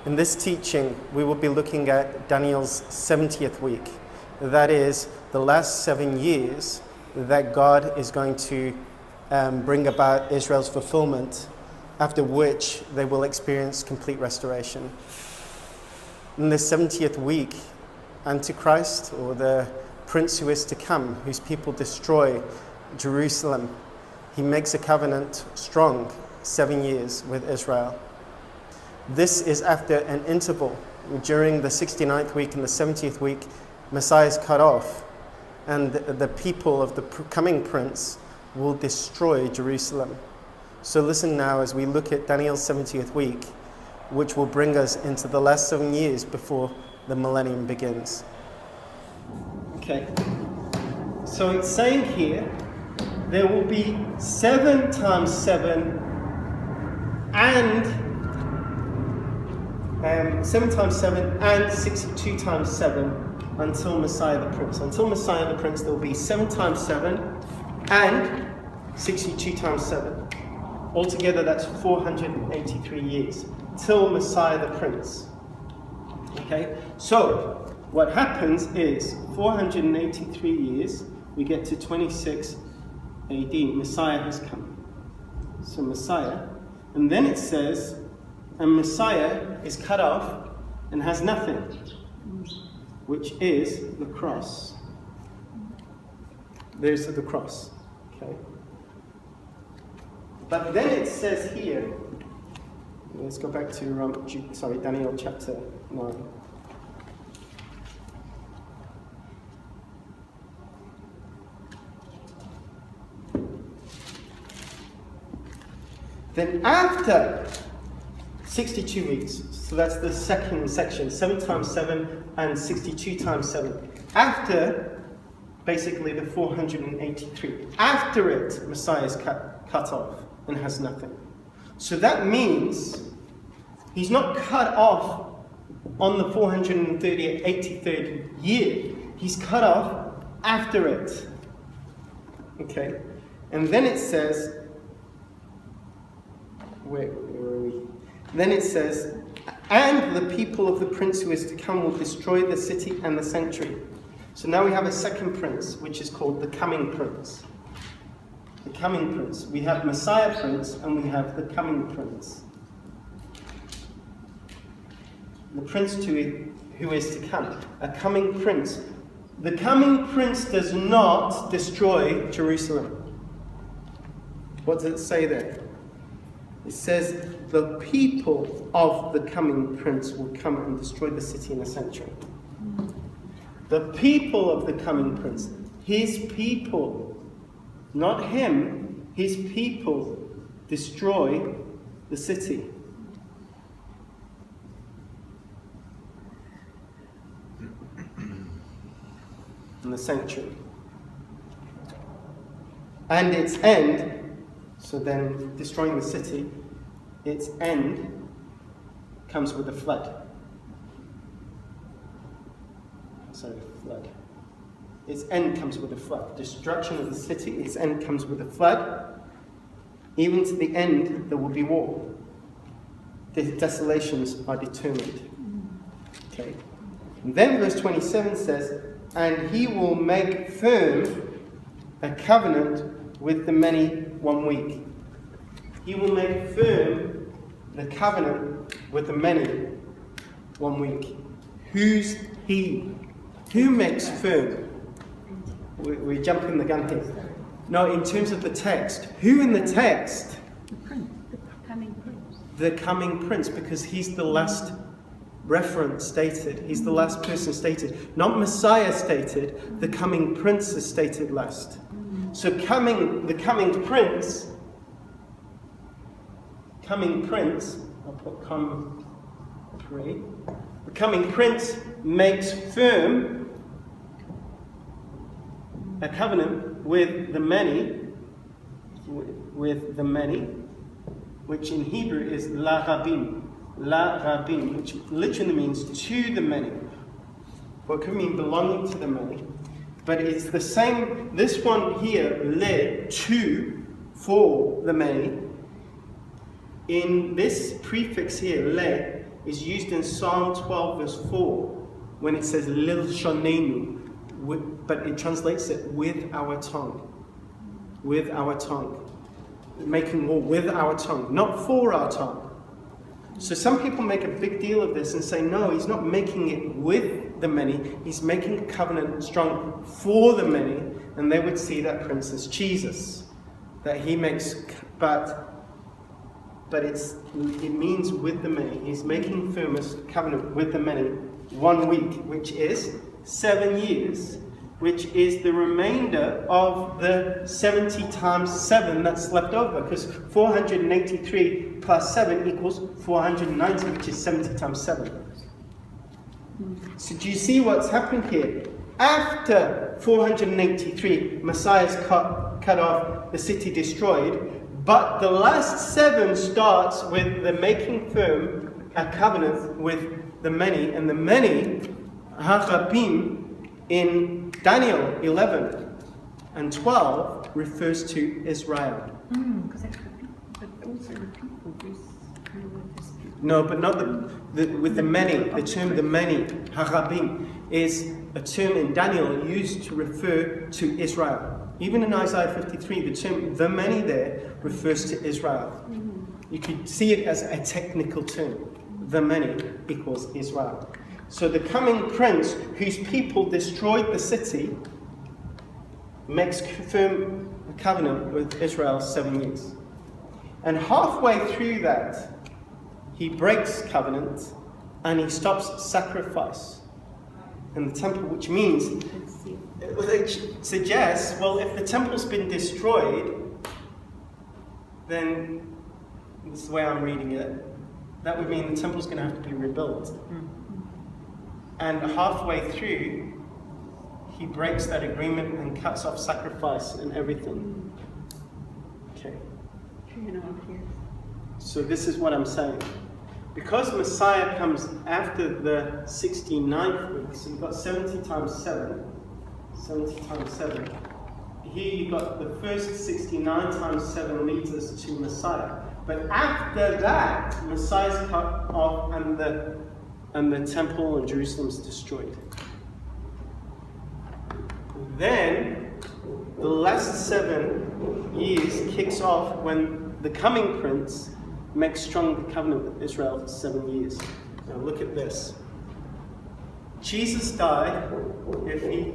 In this teaching, we will be looking at Daniel's 70th week. That is the last 7 years that God is going to bring about Israel's fulfillment, after which they will experience complete restoration. In the 70th week, Antichrist, or the prince who is to come, whose people destroy Jerusalem, he makes a covenant strong 7 years with Israel. This is after an interval. During the 69th week and the 70th week, Messiah is cut off, and the people of the coming prince will destroy Jerusalem. So listen now as we look at Daniel's 70th week, which will bring us into the last 7 years before the millennium begins. Okay, so it's saying here, there will be 7 times 7 and 7 times 7 and 62 times 7 until Messiah the Prince. Until Messiah the Prince, there will be 7 times 7 and 62 times 7. Altogether, that's 483 years till Messiah the Prince. Okay, so what happens is 483 years, we get to 26 AD, Messiah has come. So Messiah, and then it says, and Messiah is cut off and has nothing, which is the cross. There's the cross. Okay. But then it says here, let's go back to Daniel chapter 9. Then after 62 weeks, so that's the second section, 7 times 7 and 62 times 7. After, basically, the 483. After it, Messiah is cut off and has nothing. So that means he's not cut off on the 483rd year. He's cut off after it. Okay? And then it says, where are we? Then it says, and the people of the prince who is to come will destroy the city and the sanctuary. So now we have a second prince, which is called the coming prince. The coming prince. We have Messiah prince and we have the coming prince. The prince who is to come. A coming prince. The coming prince does not destroy Jerusalem. What does it say there? It says, the people of the coming prince will come and destroy the city and the sanctuary. The people of the coming prince, his people, not him, his people destroy the city. And the sanctuary. And its end, so then destroying the city, its end comes with a flood. Flood. Its end comes with a flood. Destruction of the city, its end comes with a flood. Even to the end, there will be war. The desolations are determined. Okay. And then verse 27 says, and he will make firm a covenant with the many 1 week. He will make firm the covenant with the many 1 week. Who's he? Who makes firm? We're jumping the gun here. No, in terms of the text. Who in the text? The coming prince. The coming prince, because he's the last reference stated. He's the last person stated. Not Messiah stated. The coming prince is stated last. So the coming prince, I'll put come 3. The coming prince makes firm a covenant with the many, which in Hebrew is la rabim, which literally means to the many. Well, it could mean belonging to the many, but it's the same. This one here, le, to, for the many. In this prefix here, le, is used in Psalm 12 verse 4 when it says Lil Shonenu, but it translates it with our tongue. With our tongue. Making war with our tongue, not for our tongue. So some people make a big deal of this and say, no, he's not making it with the many, he's making a covenant strong for the many, and they would see that prince as Jesus. That he makes, but it means with the many. He's making firm a covenant with the many 1 week, which is 7 years, which is the remainder of the 70 times 7 that's left over, because 483 plus 7 equals 490, which is 70 times 7. So do you see what's happened here? After 483, Messiah's cut off, the city destroyed, but the last 7 starts with the making firm a covenant with the many, and the many, Hachabim, in Daniel 11 and 12 refers to Israel. Because but also the people with this people. No, but not with the many. The term the many, Hachabim, is a term in Daniel used to refer to Israel. Even in Isaiah 53, the term the many there refers to Israel. You could see it as a technical term. The many equals Israel. So the coming prince, whose people destroyed the city, makes firm a covenant with Israel 7 years. And halfway through that, he breaks covenant and he stops sacrifice in the temple, which means, it suggests, well, if the temple's been destroyed, then, this is the way I'm reading it, that would mean the temple's going to have to be rebuilt. And halfway through, he breaks that agreement and cuts off sacrifice and everything. Okay. 3.5 years. So this is what I'm saying. Because Messiah comes after the 69th week, so you've got 70 times 7. 70 times 7. Here you've got the first 69 times 7 leads us to Messiah. But after that, Messiah's cut off and the temple in Jerusalem is destroyed. Then, the last 7 years kicks off when the coming prince makes strong the covenant with Israel for 7 years. Now look at this. Jesus died, if he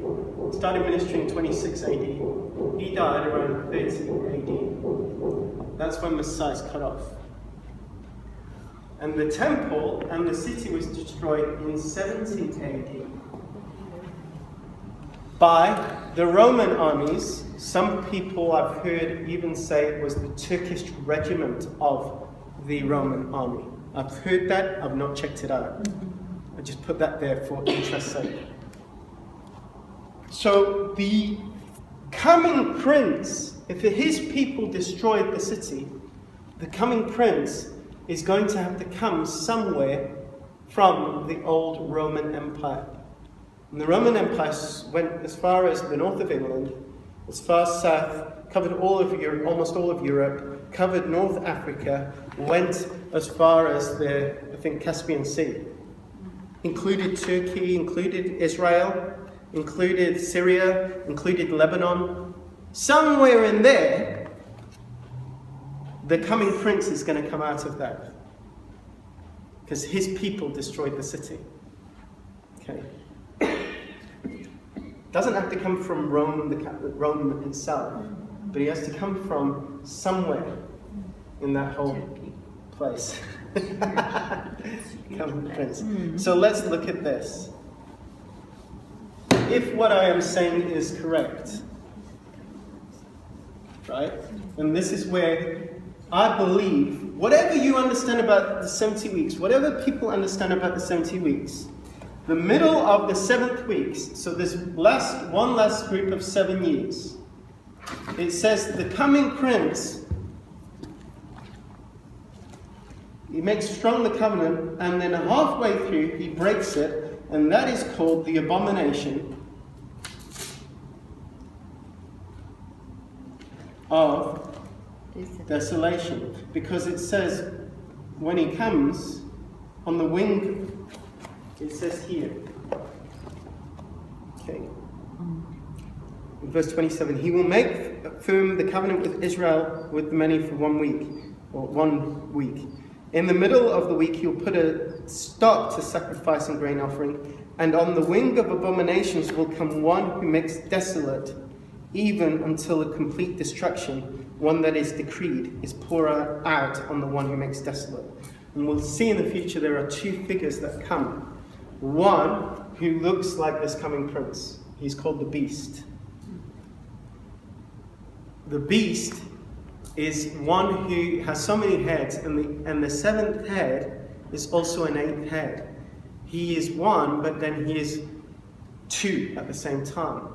started ministry in 26 AD, he died around 30 AD. That's when Messiah is cut off. And the temple and the city was destroyed in 70 AD by the Roman armies. Some people I've heard even say it was the Turkish regiment of the Roman army. I've heard that, I've not checked it out. I just put that there for interest's sake. So the coming prince, if his people destroyed the city, the coming prince is going to have to come somewhere from the old Roman Empire. And the Roman Empire went as far as the north of England, as far south, covered all of Europe, almost all of Europe, covered North Africa, went as far as the, I think, Caspian Sea. Included Turkey, included Israel, included Syria, included Lebanon. Somewhere in there, the coming prince is going to come out of that. Because his people destroyed the city. Okay. Doesn't have to come from Rome itself, but he has to come from somewhere in that whole place. Coming prince. So let's look at this. If what I am saying is correct, right? And this is where I believe, whatever you understand about the 70 weeks, whatever people understand about the 70 weeks, the middle of the 7th weeks, so this one last group of 7 years, it says the coming prince, he makes strong the covenant, and then halfway through he breaks it, and that is called the abomination of desolation. Because it says when he comes, On the wing, it says here. Okay. In verse 27, he will make firm the covenant with Israel with the many for 1 week, or 1 week. In the middle of the week, he'll put a stop to sacrifice and grain offering, and on the wing of abominations will come one who makes desolate, even until a complete destruction, one that is decreed, is poured out on the one who makes desolate. And we'll see in the future there are 2 figures that come. One who looks like this coming prince. He's called the beast. The beast is one who has so many heads, and the 7th head is also an 8th head. He is one, but then he is 2 at the same time.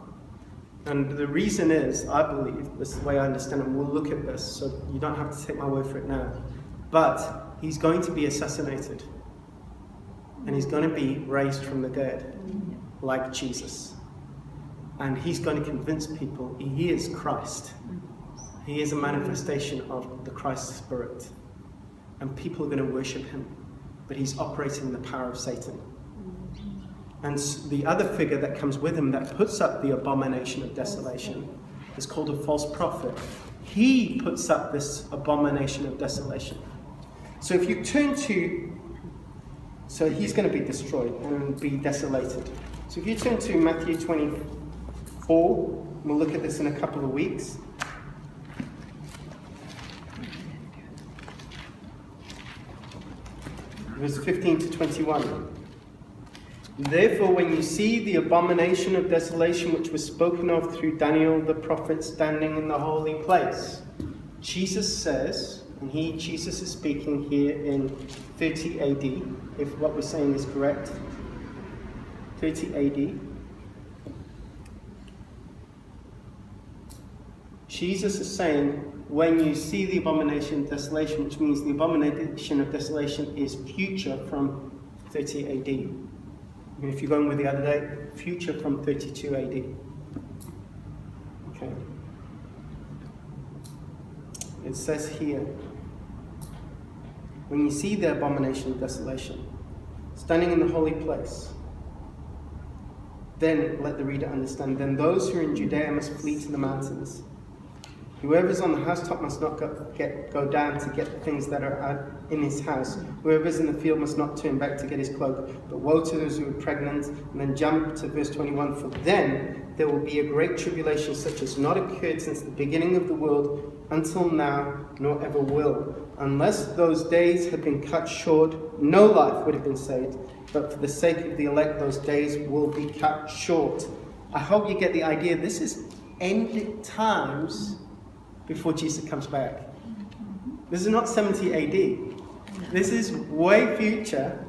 And the reason is, I believe, this is the way I understand it, we'll look at this, so you don't have to take my word for it now, but he's going to be assassinated. And he's going to be raised from the dead, like Jesus. And he's going to convince people he is Christ. He is a manifestation of the Christ Spirit. And people are going to worship him. But he's operating in the power of Satan. And the other figure that comes with him that puts up the abomination of desolation is called a false prophet. He puts up this abomination of desolation. So if you turn to, so he's going to be destroyed and be desolated. So if you turn to Matthew 24, we'll look at this in a couple of weeks. Verse 15 to 21. Therefore, when you see the abomination of desolation which was spoken of through Daniel the prophet standing in the holy place, Jesus says, and Jesus is speaking here in 30 AD, if what we're saying is correct, 30 AD. Jesus is saying, when you see the abomination of desolation, which means the abomination of desolation is future from 30 AD. I mean, if you're going with the other day, future from 32 AD. Okay. It says here, when you see the abomination of desolation, standing in the holy place, then let the reader understand, then those who are in Judea must flee to the mountains. Whoever's on the housetop must not go down to get the things that are out in his house. Whoever's in the field must not turn back to get his cloak. But woe to those who are pregnant. And then jump to verse 21. For then there will be a great tribulation such as not occurred since the beginning of the world until now, nor ever will. Unless those days had been cut short, no life would have been saved. But for the sake of the elect, those days will be cut short. I hope you get the idea. This is end times before Jesus comes back. This is not 70 AD. This is way future,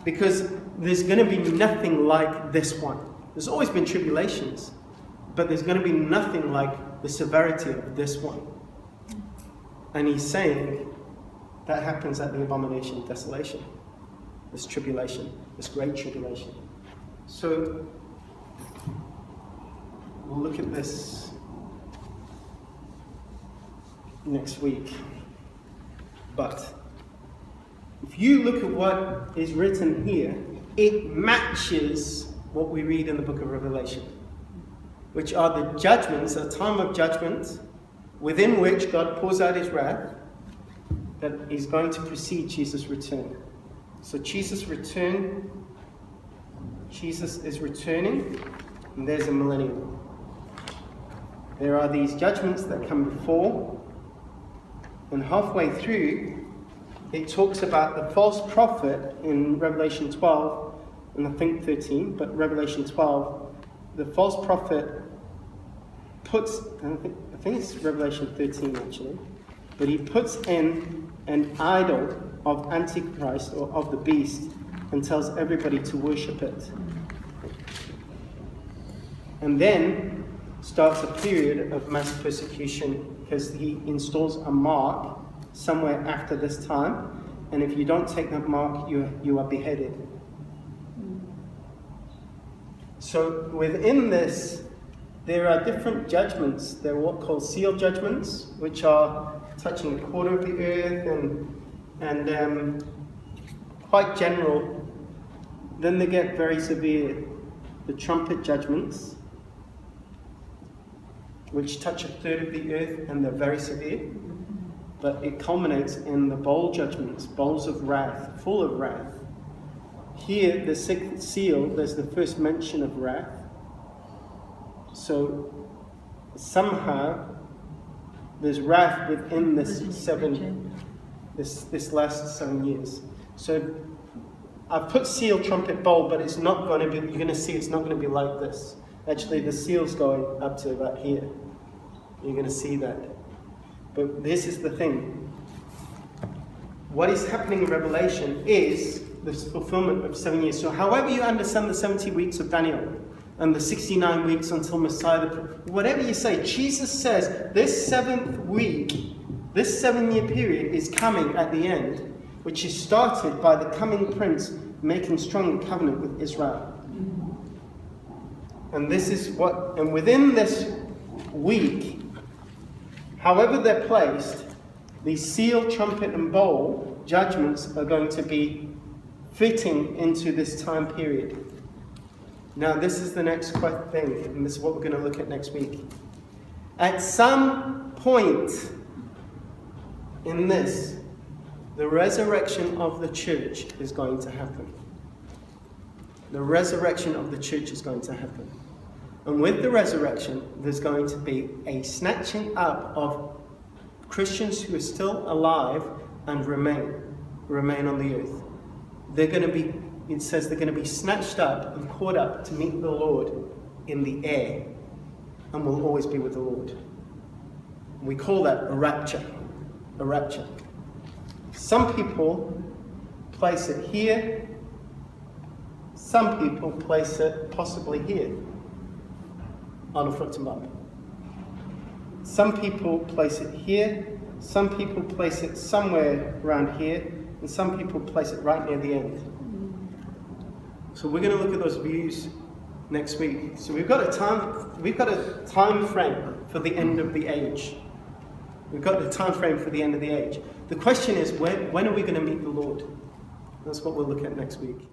because there's going to be nothing like this one. There's always been tribulations, but there's going to be nothing like the severity of this one. And he's saying that happens at the abomination of desolation. This tribulation, this great tribulation. So we'll look at this next week. But if you look at what is written here, it matches what we read in the book of Revelation, which are the judgments, a time of judgment within which God pours out his wrath that is going to precede Jesus' return. So Jesus is returning, and there's a millennium. There are these judgments that come before, and halfway through, it talks about the false prophet in Revelation 12, and I think 13, but Revelation 12, the false prophet puts, I think it's Revelation 13 actually, but he puts in an idol of Antichrist, or of the beast, and tells everybody to worship it. And then starts a period of mass persecution, because he installs a mark somewhere after this time, and if you don't take that mark, you are beheaded. So within this, there are different judgments. There are what called seal judgments, which are touching a quarter of the earth, and quite general. Then they get very severe. The trumpet judgments, which touch a third of the earth, and they're very severe. But it culminates in the bowl judgments, bowls of wrath, full of wrath. Here, the sixth seal, there's the first mention of wrath. So somehow there's wrath within this last 7 years. So I've put seal, trumpet, bowl, but it's not going to be, you're going to see it's not going to be like this. Actually, the seal's going up to about here. You're going to see that. But this is the thing. What is happening in Revelation is the fulfillment of 7 years. So however you understand the 70 weeks of Daniel and the 69 weeks until Messiah, whatever you say, Jesus says this 7th week, this 7-year period is coming at the end, which is started by the coming prince making strong covenant with Israel. And this is what, and within this week, however they're placed, these seal, trumpet, and bowl judgments are going to be fitting into this time period. Now, this is the next thing, and this is what we're going to look at next week. At some point in this, the resurrection of the church is going to happen. The resurrection of the church is going to happen. And with the resurrection, there's going to be a snatching up of Christians who are still alive and remain on the earth. They're going to be, it says they're going to be snatched up and caught up to meet the Lord in the air, and will always be with the Lord. We call that a rapture. A rapture. Some people place it here. Some people place it possibly here on a foot and bump. Some people place it here. Some people place it somewhere around here. And some people place it right near the end. So we're going to look at those views next week. So we've got a time frame for the end of the age. We've got a time frame for the end of the age. The question is, when are we going to meet the Lord? That's what we'll look at next week.